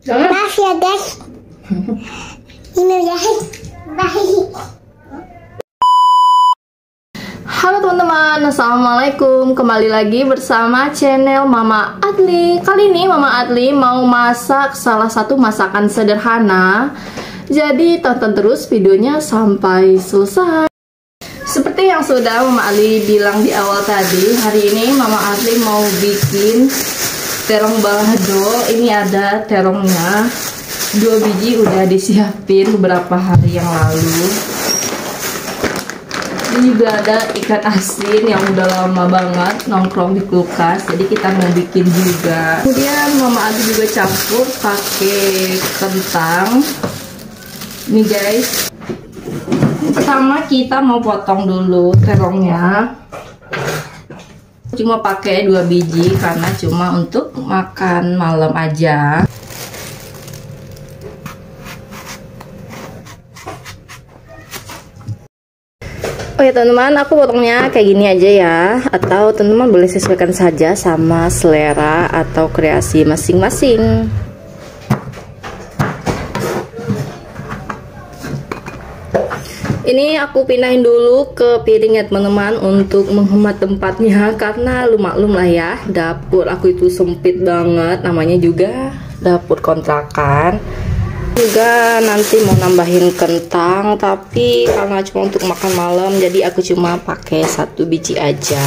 Maaf ya guys. Ini ya. Bye. Halo teman-teman, assalamualaikum. Kembali lagi bersama channel Mama Adli. Kali ini Mama Adli mau masak salah satu masakan sederhana. Jadi tonton terus videonya sampai selesai. Seperti yang sudah Mama Adli bilang di awal tadi, hari ini Mama Adli mau bikin terong balado. Ini ada terongnya 2 biji, udah disiapin beberapa hari yang lalu. Ini juga ada ikan asin yang udah lama banget nongkrong di kulkas, jadi kita mau bikin juga. Kemudian Mama Adli juga campur pakai kentang. Ini guys, pertama kita mau potong dulu terongnya. Cuma pakai 2 biji karena cuma untuk makan malam aja. Oh ya teman-teman, aku potongnya kayak gini aja ya, atau teman-teman boleh sesuaikan saja sama selera atau kreasi masing-masing. Ini aku pindahin dulu ke piring ya teman-teman untuk menghemat tempatnya, karena lu maklum lah ya, dapur aku itu sempit banget, namanya juga dapur kontrakan. Juga nanti mau nambahin kentang, tapi karena cuma untuk makan malam jadi aku cuma pakai 1 biji aja.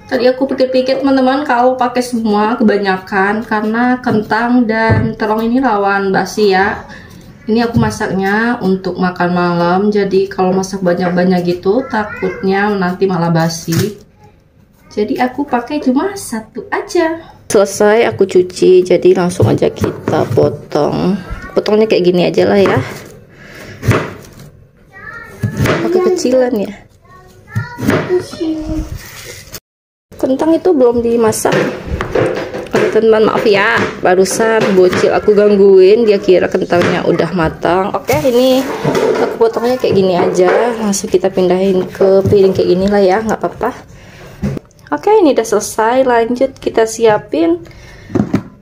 Tadi aku pikir-pikir teman-teman, kalau pakai semua kebanyakan karena kentang dan terong ini rawan basi ya. Ini aku masaknya untuk makan malam, jadi kalau masak banyak-banyak gitu takutnya nanti malah basi. Jadi aku pakai cuma 1 aja. Selesai aku cuci, jadi langsung aja kita potong. Potongnya kayak gini aja lah ya, pakai kecilan ya. Kentang itu belum dimasak. Oke teman-teman, maaf ya, barusan bocil aku gangguin, dia kira kentangnya udah matang. Oke, ini aku potongnya kayak gini aja, langsung kita pindahin ke piring kayak gini lah ya, nggak apa-apa. Oke, ini udah selesai. Lanjut kita siapin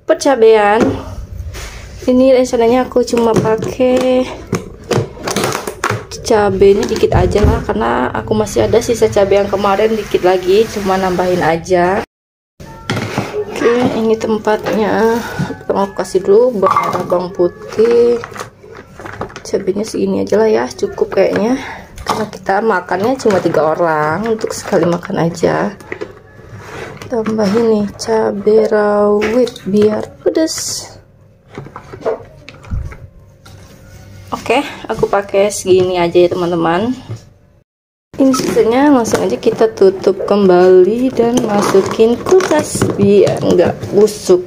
pecabean. Ini rencananya aku cuma pakai cabenya dikit aja lah, karena aku masih ada sisa cabai yang kemarin, dikit lagi, cuma nambahin aja. Oke, ini tempatnya. Pertama aku kasih dulu bawang merah, bawang putih. Cabenya segini aja lah ya, cukup kayaknya, karena kita makannya cuma 3 orang, untuk sekali makan aja. Tambahin nih cabai rawit biar pedes. Oke, aku pakai segini aja ya teman-teman. Ini sisanya langsung aja kita tutup kembali dan masukin kulkas biar nggak busuk.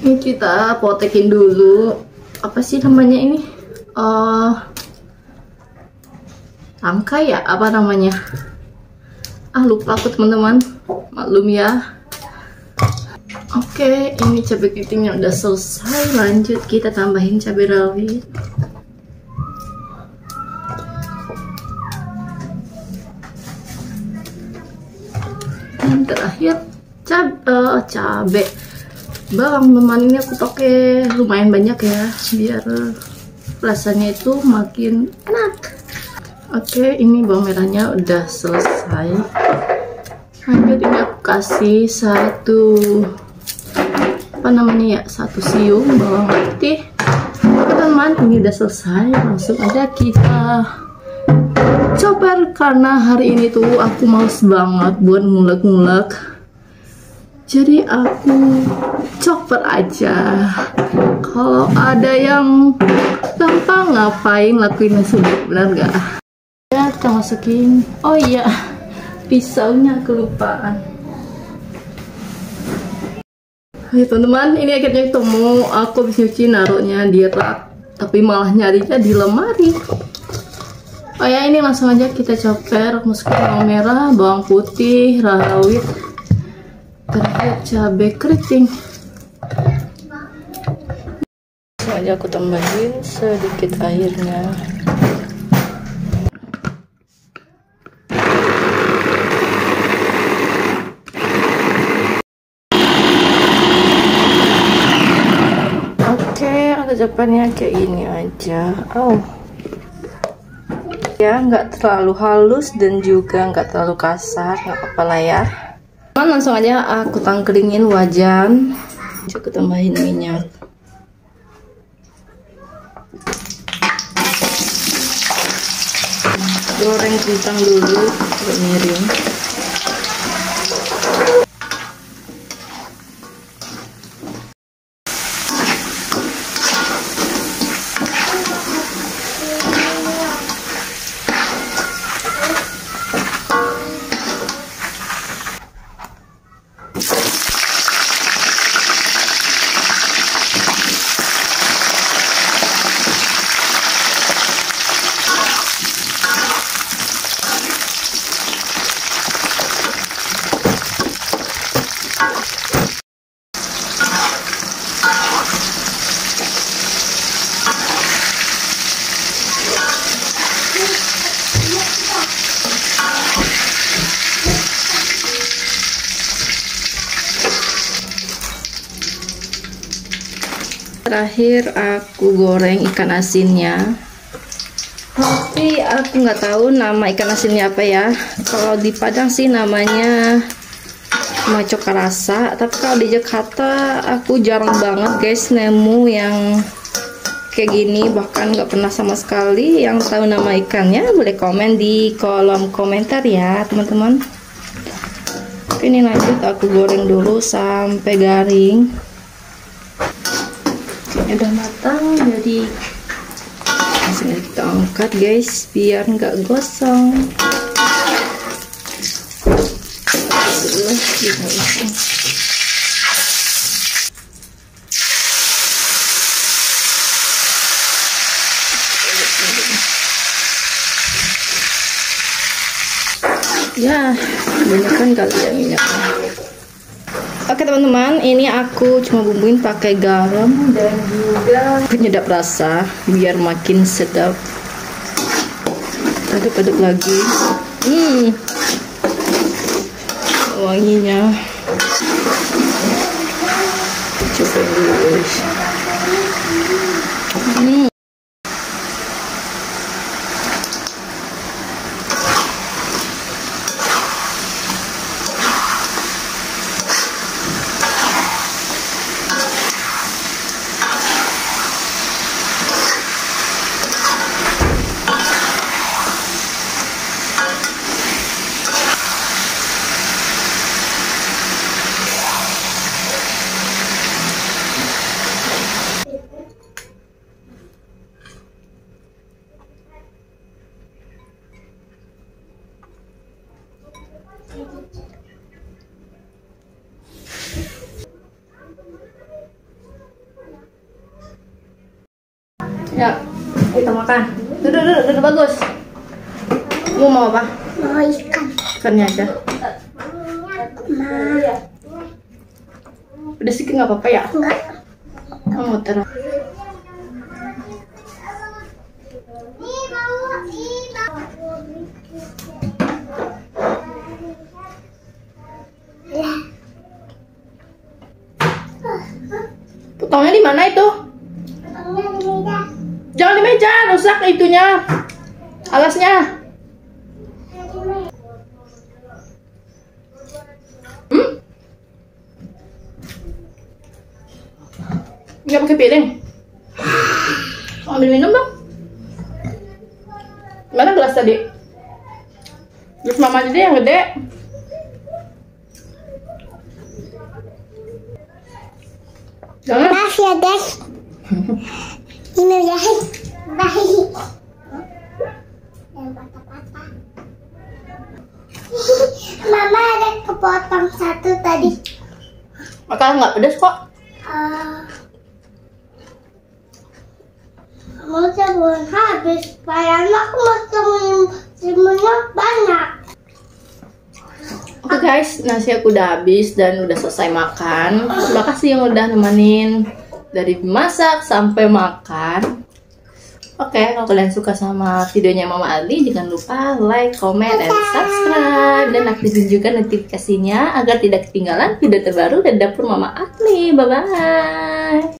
Ini kita potekin dulu. Apa sih namanya ini? Tangkai ya? Apa namanya? Lupa aku teman-teman, maklum ya. Oke, ini cabai keritingnya udah selesai. Lanjut kita tambahin cabai rawit. Dan terakhir cabai bawang. Teman, ini aku pakai lumayan banyak ya, biar rasanya itu makin enak. Oke, ini bawang merahnya udah selesai. Lanjut ini aku kasih 1 siung bawang putih. Teman-teman, ini udah selesai. Langsung aja kita chopper, karena hari ini tuh aku males banget buat ngulek-ngulek. Jadi aku chopper aja. Kalau ada yang gampang, ngapain lakuinnya sulit, benar gak? Ya, kita masukin. Oh iya, pisaunya kelupaan. Hai teman-teman, ini akhirnya ketemu. Aku habis nyuci, naruhnya di rak, tapi malah nyarinya di lemari. Oh ya, ini langsung aja kita chopper. Masukin bawang merah, bawang putih, rawit, terakhir cabai keriting. Langsung aja aku tambahin sedikit airnya. Tajakannya kayak gini aja. Ya, nggak terlalu halus dan juga nggak terlalu kasar, nggak apa-apa lah ya. Langsung aja aku tangkringin wajan. Aku tambahin minyak. Goreng kentang dulu agak miring. Terakhir aku goreng ikan asinnya, tapi aku nggak tahu nama ikan asinnya apa ya. Kalau di Padang sih namanya macoka rasa, tapi kalau di Jakarta aku jarang banget guys nemu yang kayak gini, bahkan nggak pernah sama sekali. Yang tahu nama ikannya boleh komen di kolom komentar ya teman-teman. Ini lanjut aku goreng dulu sampai garing. Udah matang, jadi langsung kita angkat guys biar nggak gosong. Ya, kebanyakan kali ya minyaknya. Oke teman-teman, ini aku cuma bumbuin pakai garam dan juga penyedap rasa biar makin sedap. Aduk-aduk lagi. Wanginya. Coba dulu guys. Ya, kita makan. Duduk bagus. Mau apa? Mau ikan. Ikannya aja. Udah sedikit nggak apa-apa ya? Enggak. Kamu terus. Potongnya di mana itu? Jangan di meja, rusak itunya, alasnya. Nggak pakai piring. Ambil minum dong. Mana gelas tadi? Gelas mama aja deh yang gede. Jangan. Maaf ya guys. Ini ya. Baik. Yang patah-patah. Mama ada kepotong satu tadi. Makanan nggak pedas kok. Kamu belum habis. Padahal aku masih banyak. Oke guys, nasi aku udah habis dan udah selesai makan. Terima kasih yang udah nemenin dari masak sampai makan. Oke, kalau kalian suka sama videonya Mama Adli, jangan lupa like, comment, dan subscribe. Dan aktifin juga notifikasinya agar tidak ketinggalan video terbaru dari dapur Mama Adli. Bye-bye.